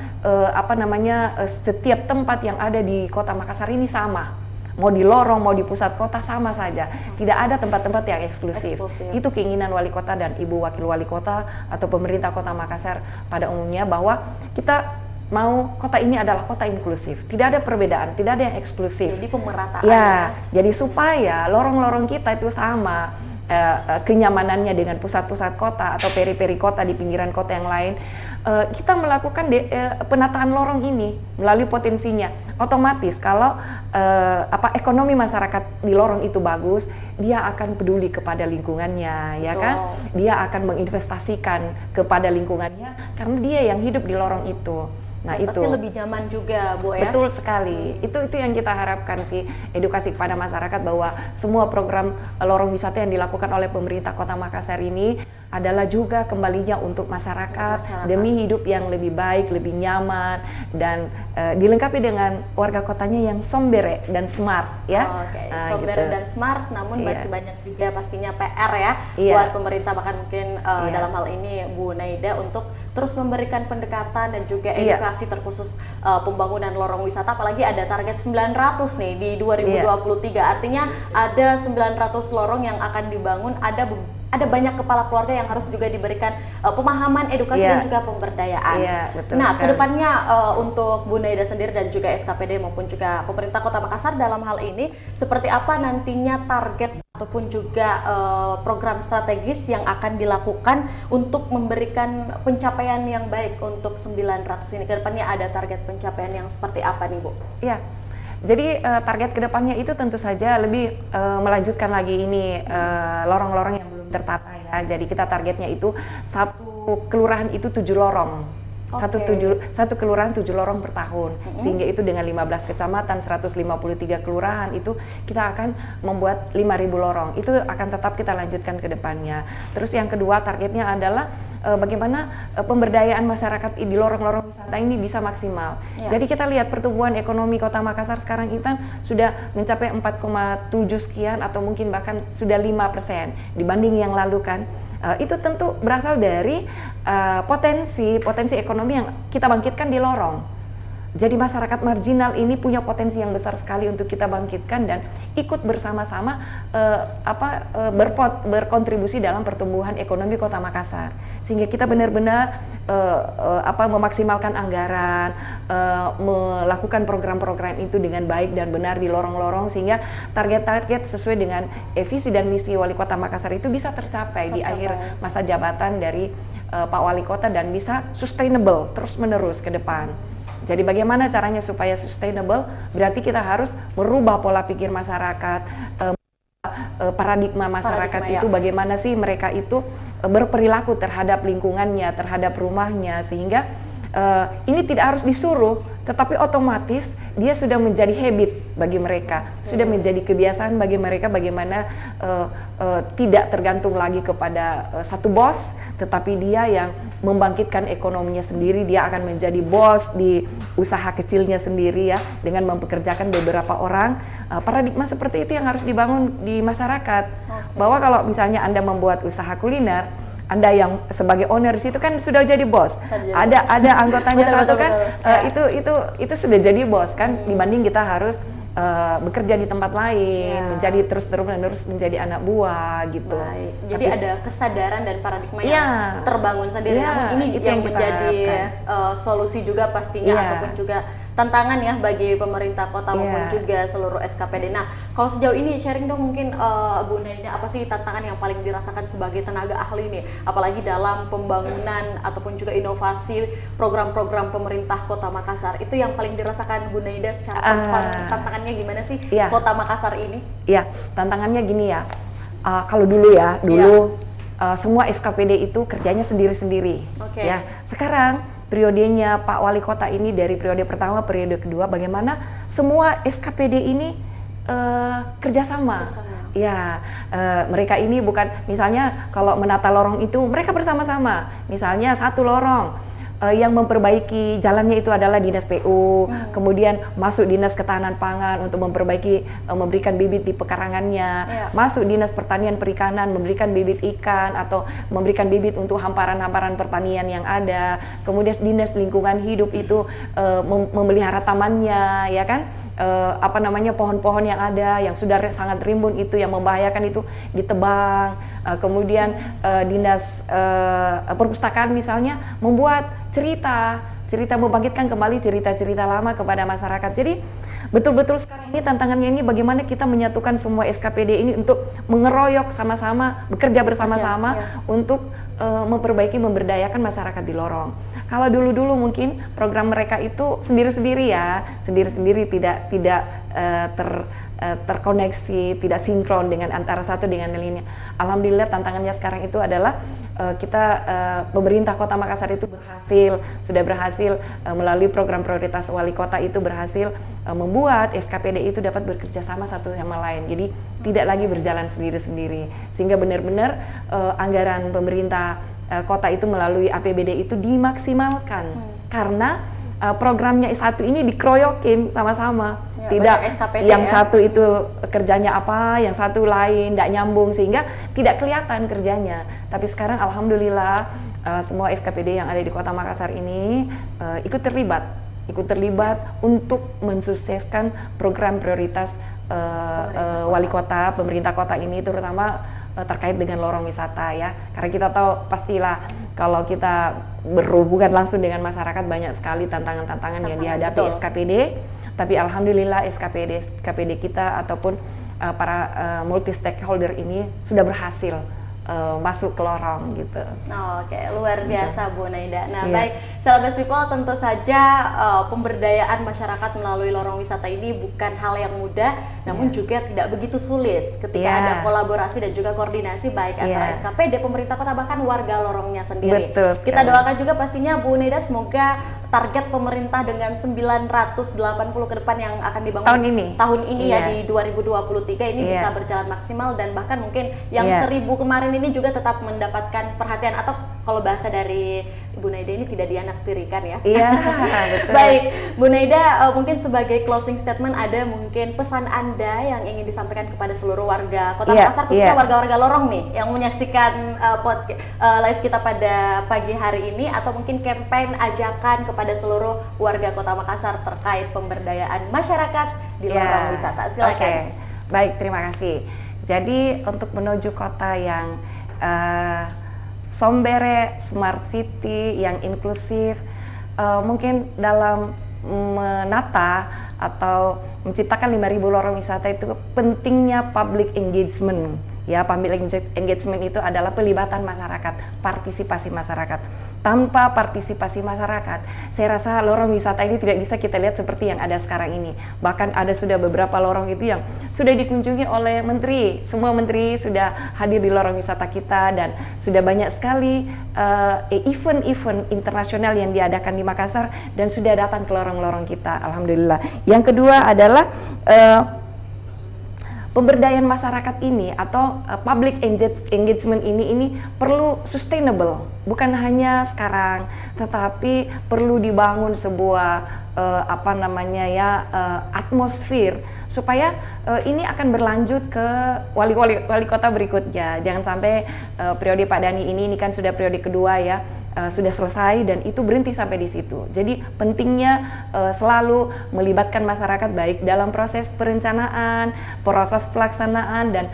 setiap tempat yang ada di kota Makassar ini sama. Mau di lorong, mau di pusat kota sama saja. Tidak ada tempat-tempat yang eksklusif. Itu keinginan wali kota dan ibu wakil wali kota atau pemerintah kota Makassar pada umumnya, bahwa kita mau kota ini adalah kota inklusif. Tidak ada perbedaan, tidak ada yang eksklusif. Jadi pemerataan. Ya, jadi supaya lorong-lorong kita itu sama kenyamanannya dengan pusat-pusat kota atau peri-peri kota di pinggiran kota yang lain. Kita melakukan penataan lorong ini melalui potensinya. Otomatis kalau ekonomi masyarakat di lorong itu bagus, dia akan peduli kepada lingkungannya, ya kan? Dia akan menginvestasikan kepada lingkungannya karena dia yang hidup di lorong itu. Nah, dan itu pasti lebih nyaman juga, Bu, ya? Betul sekali. Itu yang kita harapkan sih, edukasi kepada masyarakat bahwa semua program lorong wisata yang dilakukan oleh pemerintah Kota Makassar ini adalah juga kembalinya untuk masyarakat demi hidup yang lebih baik, lebih nyaman, dan dilengkapi dengan warga kotanya yang sombere dan smart, ya. Sombere dan smart, namun masih banyak juga pastinya PR ya buat pemerintah, bahkan mungkin dalam hal ini Bu Naida untuk terus memberikan pendekatan dan juga edukasi terkhusus pembangunan lorong wisata, apalagi ada target 900 nih di 2023. Artinya ada 900 lorong yang akan dibangun, ada ada banyak kepala keluarga yang harus juga diberikan pemahaman, edukasi dan juga pemberdayaan. Betul Nah, sekali. kedepannya untuk Bu Naida sendiri dan juga SKPD maupun juga pemerintah Kota Makassar dalam hal ini seperti apa nantinya target ataupun juga program strategis yang akan dilakukan untuk memberikan pencapaian yang baik untuk 900 ini. Kedepannya ada target pencapaian yang seperti apa nih, Bu? Ya. Jadi target kedepannya itu tentu saja lebih melanjutkan lagi ini lorong-lorong yang belum tertata ya. Jadi kita targetnya itu satu kelurahan itu 7 lorong. Satu kelurahan 7 lorong per tahun, sehingga itu dengan 15 kecamatan, 153 kelurahan itu kita akan membuat 5.000 lorong. Itu akan tetap kita lanjutkan ke depannya. Terus yang kedua targetnya adalah bagaimana pemberdayaan masyarakat di lorong-lorong wisata ini bisa maksimal. Jadi kita lihat pertumbuhan ekonomi Kota Makassar sekarang itu sudah mencapai 4,7 sekian atau mungkin bahkan sudah 5% dibanding yang lalu kan. Itu tentu berasal dari potensi ekonomi yang kita bangkitkan di lorong. Jadi masyarakat marginal ini punya potensi yang besar sekali untuk kita bangkitkan dan ikut bersama-sama berkontribusi dalam pertumbuhan ekonomi Kota Makassar. Sehingga kita benar-benar memaksimalkan anggaran, melakukan program-program itu dengan baik dan benar di lorong-lorong sehingga target-target sesuai dengan visi dan misi Wali Kota Makassar itu bisa tercapai di akhir masa jabatan dari Pak Wali Kota dan bisa sustainable terus-menerus ke depan. Jadi bagaimana caranya supaya sustainable? Berarti kita harus merubah pola pikir masyarakat, paradigma masyarakat itu bagaimana sih mereka itu berperilaku terhadap lingkungannya, terhadap rumahnya, sehingga ini tidak harus disuruh, tetapi otomatis dia sudah menjadi habit bagi mereka, sudah menjadi kebiasaan bagi mereka bagaimana tidak tergantung lagi kepada satu bos, tetapi dia yang membangkitkan ekonominya sendiri, dia akan menjadi bos di usaha kecilnya sendiri ya, dengan mempekerjakan beberapa orang. Paradigma seperti itu yang harus dibangun di masyarakat, bahwa kalau misalnya Anda membuat usaha kuliner, Anda yang sebagai owner di situ kan sudah jadi bos. Ada anggotanya satu kan, itu sudah jadi bos kan, dibanding kita harus bekerja di tempat lain, menjadi terus-menerus menjadi anak buah gitu. Baik. Jadi ada kesadaran dan paradigma yang terbangun sendiri. Namun ini yang menjadi solusi juga pastinya ataupun juga tantangan ya bagi pemerintah kota maupun juga seluruh SKPD. Nah, kalau sejauh ini sharing dong mungkin Bu Naida, apa sih tantangan yang paling dirasakan sebagai tenaga ahli nih, apalagi dalam pembangunan ataupun juga inovasi program-program pemerintah Kota Makassar, itu yang paling dirasakan Bu Naida secara personal, tantangannya gimana sih Kota Makassar ini? Iya, tantangannya gini ya, kalau dulu semua SKPD itu kerjanya sendiri-sendiri, ya. Sekarang periodenya Pak Wali Kota ini dari periode pertama, periode kedua, bagaimana semua SKPD ini kerjasama. Ya, mereka ini bukan misalnya kalau menata lorong itu mereka bersama-sama. Misalnya satu lorong yang memperbaiki jalannya itu adalah dinas PU, kemudian masuk dinas ketahanan pangan untuk memperbaiki, memberikan bibit di pekarangannya, masuk dinas pertanian perikanan memberikan bibit ikan atau memberikan bibit untuk hamparan-hamparan pertanian yang ada, kemudian dinas lingkungan hidup itu memelihara tamannya, ya kan, pohon-pohon yang ada yang sudah sangat rimbun itu yang membahayakan itu ditebang, kemudian dinas perpustakaan misalnya membuat cerita membangkitkan kembali cerita-cerita lama kepada masyarakat. Jadi betul-betul sekarang ini tantangannya ini bagaimana kita menyatukan semua SKPD ini untuk mengeroyok sama-sama, bekerja bersama-sama untuk memperbaiki, memberdayakan masyarakat di lorong. Kalau dulu-dulu mungkin program mereka itu sendiri-sendiri ya, sendiri-sendiri tidak terkoneksi, tidak sinkron dengan antara satu dengan lainnya. Alhamdulillah tantangannya sekarang itu adalah pemerintah Kota Makassar itu sudah berhasil melalui program prioritas wali kota itu berhasil membuat SKPD itu dapat bekerja sama satu sama lain. Jadi tidak lagi berjalan sendiri-sendiri, sehingga benar-benar anggaran pemerintah kota itu melalui APBD itu dimaksimalkan karena programnya satu ini dikeroyokin sama-sama. Tidak SKPD, yang satu itu kerjanya apa, yang satu lain tidak nyambung sehingga tidak kelihatan kerjanya. Tapi sekarang alhamdulillah semua SKPD yang ada di Kota Makassar ini ikut terlibat untuk mensukseskan program prioritas wali kota, pemerintah kota ini, terutama terkait dengan lorong wisata ya. Karena kita tahu pastilah kalau kita berhubungan langsung dengan masyarakat banyak sekali tantangan-tantangan yang dihadapi betul. SKPD. Tapi alhamdulillah SKPD kita ataupun para multi stakeholder ini sudah berhasil masuk ke lorong gitu. Oke, luar biasa Bu Naida. Nah, baik, Celebes People, tentu saja pemberdayaan masyarakat melalui lorong wisata ini bukan hal yang mudah, namun juga tidak begitu sulit ketika ada kolaborasi dan juga koordinasi baik antara SKPD, pemerintah kota, bahkan warga lorongnya sendiri. Betul sekali. Kita doakan juga pastinya Bu Naida, semoga target pemerintah dengan 980 ke depan yang akan dibangun tahun ini ya di 2023 ini bisa berjalan maksimal, dan bahkan mungkin yang 1000 kemarin ini juga tetap mendapatkan perhatian, atau kalau bahasa dari Bu Naida ini tidak dianaktirikan ya. Iya, betul. Baik, Bu Naida, mungkin sebagai closing statement ada mungkin pesan Anda yang ingin disampaikan kepada seluruh warga Kota Makassar, khususnya warga-warga lorong nih yang menyaksikan live kita pada pagi hari ini, atau mungkin campaign ajakan kepada seluruh warga Kota Makassar terkait pemberdayaan masyarakat di lorong wisata. Silakan. Baik, terima kasih. Jadi untuk menuju kota yang Sombere, smart city, yang inklusif, mungkin dalam menata atau menciptakan 5.000 lorong wisata itu pentingnya public engagement. Ya, public engagement itu adalah pelibatan masyarakat, partisipasi masyarakat. Tanpa partisipasi masyarakat, saya rasa lorong wisata ini tidak bisa kita lihat seperti yang ada sekarang ini. Bahkan ada sudah beberapa lorong itu yang sudah dikunjungi oleh menteri. Semua menteri sudah hadir di lorong wisata kita, dan sudah banyak sekali event-event internasional yang diadakan di Makassar dan sudah datang ke lorong-lorong kita. Alhamdulillah. Yang kedua adalah pemberdayaan masyarakat ini atau public engagement ini perlu sustainable, bukan hanya sekarang, tetapi perlu dibangun sebuah atmosfer supaya ini akan berlanjut ke wali kota berikutnya. Jangan sampai periode Pak Dhani ini kan sudah periode kedua ya, sudah selesai dan itu berhenti sampai di situ. Jadi pentingnya selalu melibatkan masyarakat baik dalam proses perencanaan, proses pelaksanaan, dan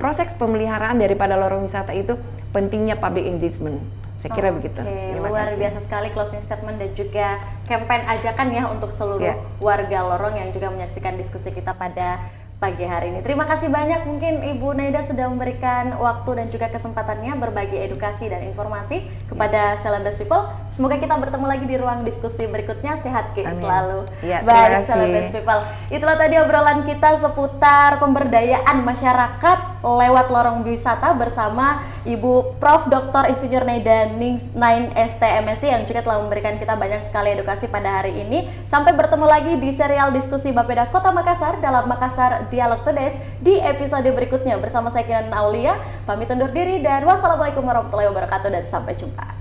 proses pemeliharaan daripada lorong wisata itu. Pentingnya public engagement. Saya kira begitu. Luar biasa sekali closing statement dan juga campaign ajakan ya untuk seluruh warga lorong yang juga menyaksikan diskusi kita pada pagi hari ini. Terima kasih banyak mungkin Ibu Naida sudah memberikan waktu dan juga kesempatannya berbagi edukasi dan informasi kepada Celebes People. Semoga kita bertemu lagi di ruang diskusi berikutnya. Sehat selalu. Baik, Celebes People. Itulah tadi obrolan kita seputar pemberdayaan masyarakat lewat lorong wisata bersama Ibu Prof. Dr. Insinyur Naida Nain ST.MSc yang juga telah memberikan kita banyak sekali edukasi pada hari ini. Sampai bertemu lagi di serial diskusi Bapeda Kota Makassar dalam Makassar Dialog Today di episode berikutnya bersama saya Kinan Aulia. Pamit undur diri dan wassalamualaikum warahmatullahi wabarakatuh dan sampai jumpa.